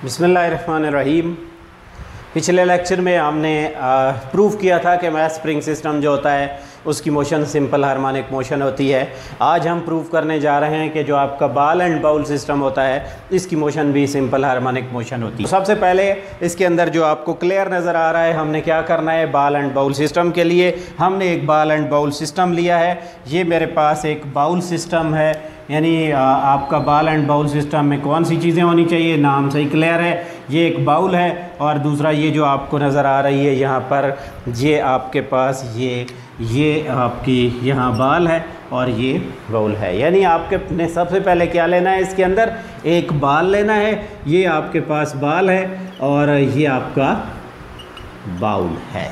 बिस्मिल्लाहिर्रहमानिर्रहीम। पिछले लेक्चर में हमने प्रूव किया था कि मैथ स्प्रिंग सिस्टम जो होता है उसकी मोशन सिंपल हार्मोनिक मोशन होती है। आज हम प्रूव करने जा रहे हैं कि जो आपका बॉल एंड बाउल सिस्टम होता है इसकी मोशन भी सिंपल हार्मोनिक मोशन होती है। सबसे पहले इसके अंदर जो आपको क्लियर नज़र आ रहा है हमने क्या करना है, बॉल एंड बाउल सिस्टम के लिए हमने एक बॉल एंड बाउल सिस्टम लिया है। ये मेरे पास एक बाउल सिस्टम है, यानी आपका बॉल एंड बाउल सिस्टम में कौन सी चीज़ें होनी चाहिए, नाम से ही क्लियर है। ये एक बाउल है और दूसरा ये जो आपको नज़र आ रही है यहाँ पर, ये आपके पास ये आपकी यहाँ बॉल है और ये बाउल है। यानी आपके ने सबसे पहले क्या लेना है, इसके अंदर एक बॉल लेना है। ये आपके पास बॉल है और ये आपका बाउल है।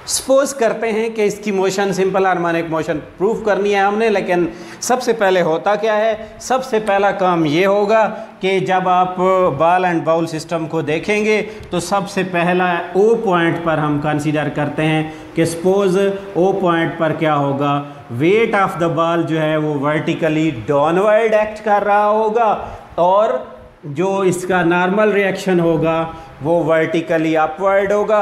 सपोज करते हैं कि इसकी motion simple harmonic motion proof करनी है हमने, लेकिन सबसे पहले होता क्या है, सबसे पहला काम ये होगा कि जब आप बॉल एंड बाउल सिस्टम को देखेंगे तो सबसे पहला ओ पॉइंट पर हम कंसीडर करते हैं कि सपोज ओ पॉइंट पर क्या होगा, वेट ऑफ द बॉल जो है वो वर्टिकली डाउनवर्ड एक्ट कर रहा होगा और जो इसका नॉर्मल रिएक्शन होगा वो वर्टिकली अपवर्ड होगा।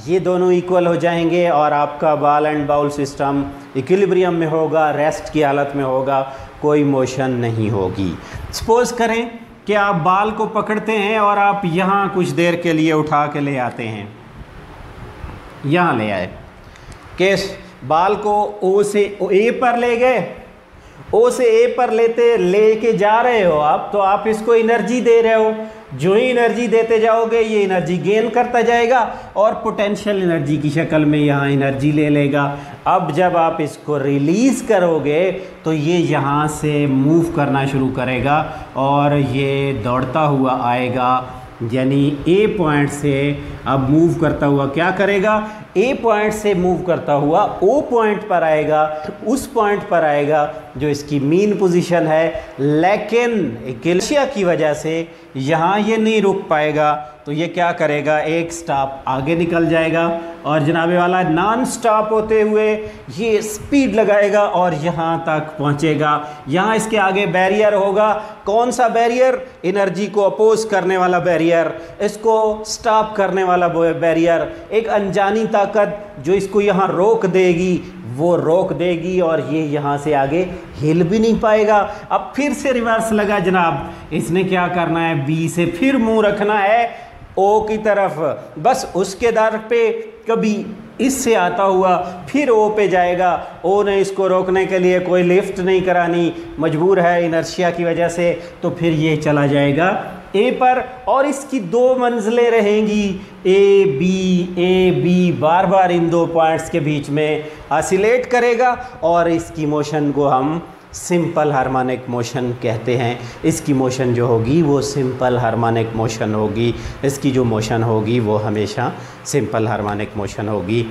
ये दोनों इक्वल हो जाएंगे और आपका ball and bowl system equilibrium में होगा, रेस्ट की हालत में होगा, कोई मोशन नहीं होगी। सपोज करें कि आप बॉल को पकड़ते हैं और आप यहाँ कुछ देर के लिए उठा के ले आते हैं, यहाँ ले आए कि बॉल को ओ से ए पर ले गए, ओ से ए पर लेके जा रहे हो आप, तो आप इसको एनर्जी दे रहे हो। जो ही एनर्जी देते जाओगे ये एनर्जी गेन करता जाएगा और पोटेंशियल एनर्जी की शक्ल में यहाँ एनर्जी ले लेगा। अब जब आप इसको रिलीज़ करोगे तो ये यहाँ से मूव करना शुरू करेगा और ये दौड़ता हुआ आएगा, यानी ए पॉइंट से अब मूव करता हुआ क्या करेगा, ए पॉइंट से मूव करता हुआ ओ पॉइंट पर आएगा, उस पॉइंट पर आएगा जो इसकी मीन पोजीशन है। लेकिन इनर्शिया की वजह से यहाँ ये नहीं रुक पाएगा, तो ये क्या करेगा, एक स्टॉप आगे निकल जाएगा और जनाबे वाला नॉन स्टॉप होते हुए ये स्पीड लगाएगा और यहाँ तक पहुँचेगा। यहाँ इसके आगे बैरियर होगा। कौन सा बैरियर, एनर्जी को अपोज करने वाला बैरियर, इसको स्टॉप करने वाला बैरियर, एक अनजानी ताकत जो इसको यहाँ रोक देगी, वो रोक देगी और ये यहाँ से आगे हिल भी नहीं पाएगा। अब फिर से रिवर्स लगा जनाब, इसने क्या करना है, बी से फिर मुंह रखना है ओ की तरफ, बस उसके दर पे कभी इससे आता हुआ फिर ओ पे जाएगा। ओ ने इसको रोकने के लिए कोई लिफ्ट नहीं करानी, मजबूर है इनर्शिया की वजह से, तो फिर ये चला जाएगा ए पर और इसकी दो मंजिलें रहेंगी, ए बी बार बार इन दो पॉइंट्स के बीच में ऑसिलेट करेगा और इसकी मोशन को हम सिंपल हार्मोनिक मोशन कहते हैं। इसकी मोशन जो होगी वो सिंपल हार्मोनिक मोशन होगी, इसकी जो मोशन होगी वो हमेशा सिंपल हार्मोनिक मोशन होगी।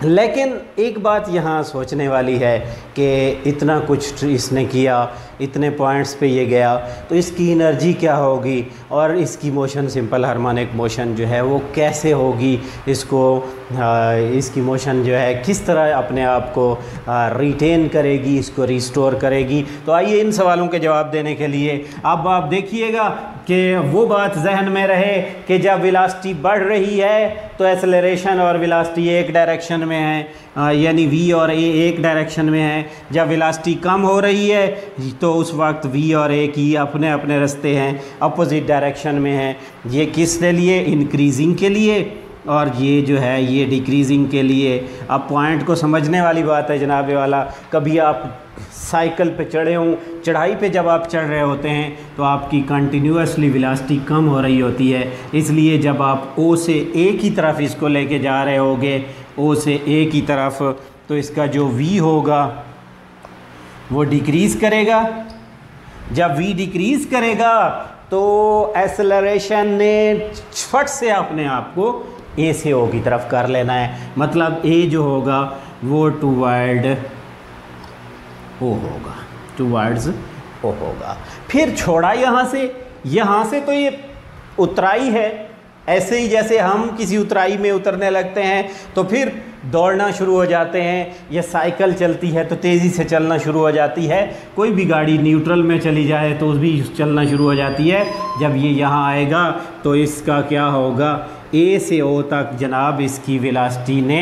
लेकिन एक बात यहाँ सोचने वाली है कि इतना कुछ इसने किया, इतने पॉइंट्स पे ये गया, तो इसकी एनर्जी क्या होगी और इसकी मोशन सिंपल हार्मोनिक मोशन जो है वो कैसे होगी, इसकी मोशन जो है किस तरह अपने आप को रिटेन करेगी, इसको रिस्टोर करेगी। तो आइए इन सवालों के जवाब देने के लिए अब आप देखिएगा कि वो बात जहन में रहे कि जब वेलोसिटी बढ़ रही है तो एक्सेलरेशन और वेलोसिटी एक डायरेक्शन में है, यानी v और a एक डायरेक्शन में है। जब वेलोसिटी कम हो रही है तो उस वक्त v और a की अपने अपने रास्ते हैं, अपोजिट डायरेक्शन में हैं। ये किसके लिए, इंक्रीजिंग के लिए, और ये जो है ये डिक्रीजिंग के लिए। अब पॉइंट को समझने वाली बात है जनाबे वाला, कभी आप साइकिल पे चढ़े हों, चढ़ाई पे जब आप चढ़ रहे होते हैं तो आपकी कंटिन्यूसली वेलोसिटी कम हो रही होती है, इसलिए जब आप ओ से ए की तरफ इसको लेके जा रहे होगे, ओ से ए की तरफ, तो इसका जो v होगा वो डिक्रीज़ करेगा। जब v डिक्रीज़ करेगा तो एक्सेलरेशन ने फट से अपने आप को ए से ओ की तरफ कर लेना है, मतलब ए जो होगा वो टूवर्ड ओ होगा, टूवर्ड्स ओ होगा। फिर छोड़ा यहाँ से तो ये उतराई है, ऐसे ही जैसे हम किसी उतराई में उतरने लगते हैं तो फिर दौड़ना शुरू हो जाते हैं, या साइकिल चलती है तो तेज़ी से चलना शुरू हो जाती है, कोई भी गाड़ी न्यूट्रल में चली जाए तो भी चलना शुरू हो जाती है। जब ये यहाँ आएगा तो इसका क्या होगा, ए से ओ तक जनाब इसकी वेलोसिटी ने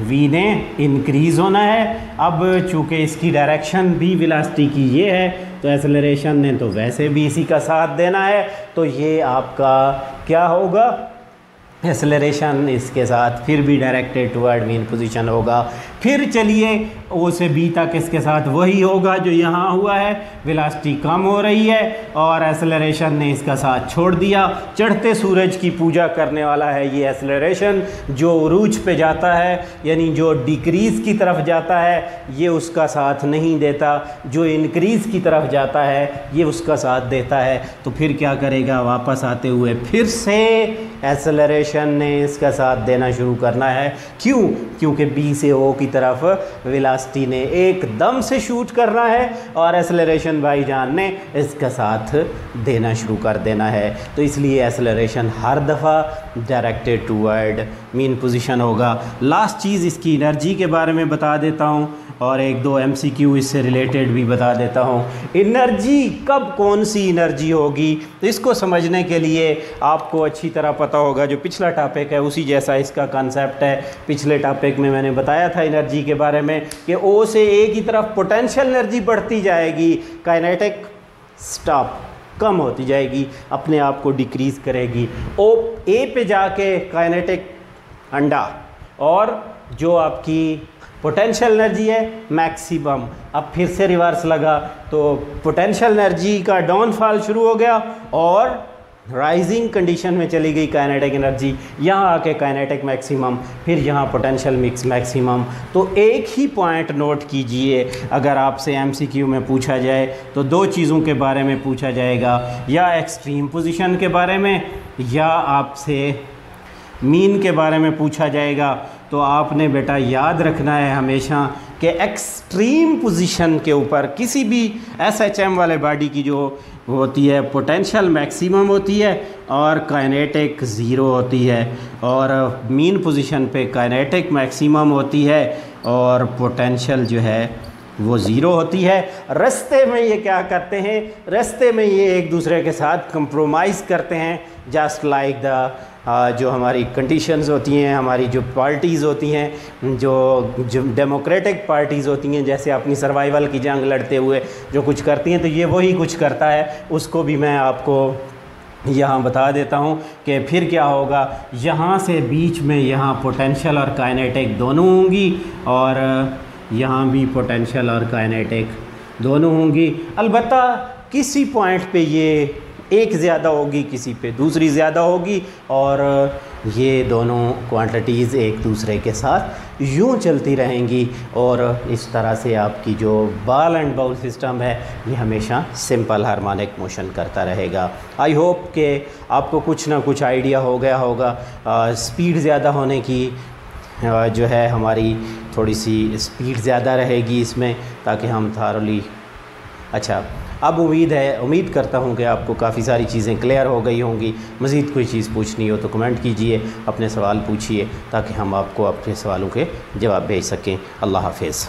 v ने इंक्रीज़ होना है। अब चूँकि इसकी डायरेक्शन भी वेलोसिटी की ये है तो एक्सेलरेशन ने तो वैसे भी इसी का साथ देना है, तो ये आपका क्या होगा, एक्सेलरेशन इसके साथ फिर भी डायरेक्टेड टुवर्ड मीन पोजीशन होगा। फिर चलिए ओ से बी तक इसके साथ वही होगा जो यहाँ हुआ है, वेलोसिटी कम हो रही है और एक्सेलरेशन ने इसका साथ छोड़ दिया। चढ़ते सूरज की पूजा करने वाला है ये एक्सेलरेशन, जो उरूज पे जाता है यानी जो डिक्रीज़ की तरफ जाता है ये उसका साथ नहीं देता, जो इंक्रीज़ की तरफ जाता है ये उसका साथ देता है। तो फिर क्या करेगा, वापस आते हुए फिर से एक्सेलरेशन ने इसका साथ देना शुरू करना है। क्यों? क्योंकि बी से ओ की तरफ वेलोसिटी ने एकदम से शूट करना है और एक्सेलरेशन भाईजान ने इसका साथ देना शुरू कर देना है। तो इसलिए एक्सेलरेशन हर दफ़ा डायरेक्टेड टूवर्ड मीन पोजीशन होगा। लास्ट चीज़ इसकी एनर्जी के बारे में बता देता हूँ और एक दो MCQ इससे रिलेटेड भी बता देता हूँ। एनर्जी कब कौन सी एनर्जी होगी, तो इसको समझने के लिए आपको अच्छी तरह पता होगा, जो पिछला टॉपिक है उसी जैसा इसका कंसेप्ट है। पिछले टॉपिक में मैंने बताया था एनर्जी के बारे में कि O से A की तरफ पोटेंशियल एनर्जी बढ़ती जाएगी, काइनेटिक स्टॉप कम होती जाएगी, अपने आप को डिक्रीज़ करेगी। A पे जाके काइनेटिक अंडा और जो आपकी पोटेंशियल एनर्जी है मैक्सिमम। अब फिर से रिवर्स लगा तो पोटेंशियल एनर्जी का डाउनफॉल शुरू हो गया और राइजिंग कंडीशन में चली गई काइनेटिक एनर्जी, यहाँ आके काइनेटिक मैक्सिमम, फिर यहाँ पोटेंशियल मिक्स मैक्सिमम। तो एक ही पॉइंट नोट कीजिए, अगर आपसे MCQ में पूछा जाए तो दो चीज़ों के बारे में पूछा जाएगा, या एक्सट्रीम पोजीशन के बारे में या आपसे मीन के बारे में पूछा जाएगा। तो आपने बेटा याद रखना है हमेशा कि एक्सट्रीम पोजीशन के ऊपर किसी भी SHM वाले बॉडी की जो होती है पोटेंशियल मैक्सिमम होती है और काइनेटिक ज़ीरो होती है, और मीन पोजीशन पे काइनेटिक मैक्सिमम होती है और पोटेंशियल जो है वो ज़ीरो होती है। रास्ते में ये क्या करते हैं, रास्ते में ये एक दूसरे के साथ कंप्रोमाइज़ करते हैं, जस्ट लाइक द जो हमारी कंडीशंस होती हैं, हमारी जो पार्टीज़ होती हैं, जो डेमोक्रेटिक पार्टीज़ होती हैं, जैसे अपनी सर्वाइवल की जंग लड़ते हुए जो कुछ करती हैं, तो ये वही कुछ करता है। उसको भी मैं आपको यहाँ बता देता हूँ कि फिर क्या होगा, यहाँ से बीच में यहाँ पोटेंशियल और काइनेटिक दोनों होंगी और यहाँ भी पोटेंशियल और काइनेटिक दोनों होंगी। अलबत्ता किसी पॉइंट पे ये एक ज़्यादा होगी, किसी पे दूसरी ज़्यादा होगी, और ये दोनों क्वांटिटीज़ एक दूसरे के साथ यूँ चलती रहेंगी और इस तरह से आपकी जो बॉल एंड बाउल सिस्टम है ये हमेशा सिंपल हार्मोनिक मोशन करता रहेगा। आई होप कि आपको कुछ ना कुछ आइडिया हो गया होगा। स्पीड ज़्यादा होने की जो है हमारी थोड़ी सी स्पीड ज़्यादा रहेगी इसमें, ताकि हम थारोली अब उम्मीद करता हूँ कि आपको काफ़ी सारी चीज़ें क्लियर हो गई होंगी। मज़ीद कोई चीज़ पूछनी हो तो कमेंट कीजिए, अपने सवाल पूछिए ताकि हम आपको अपने सवालों के जवाब भेज सकें। अल्लाह हाफ़िज़।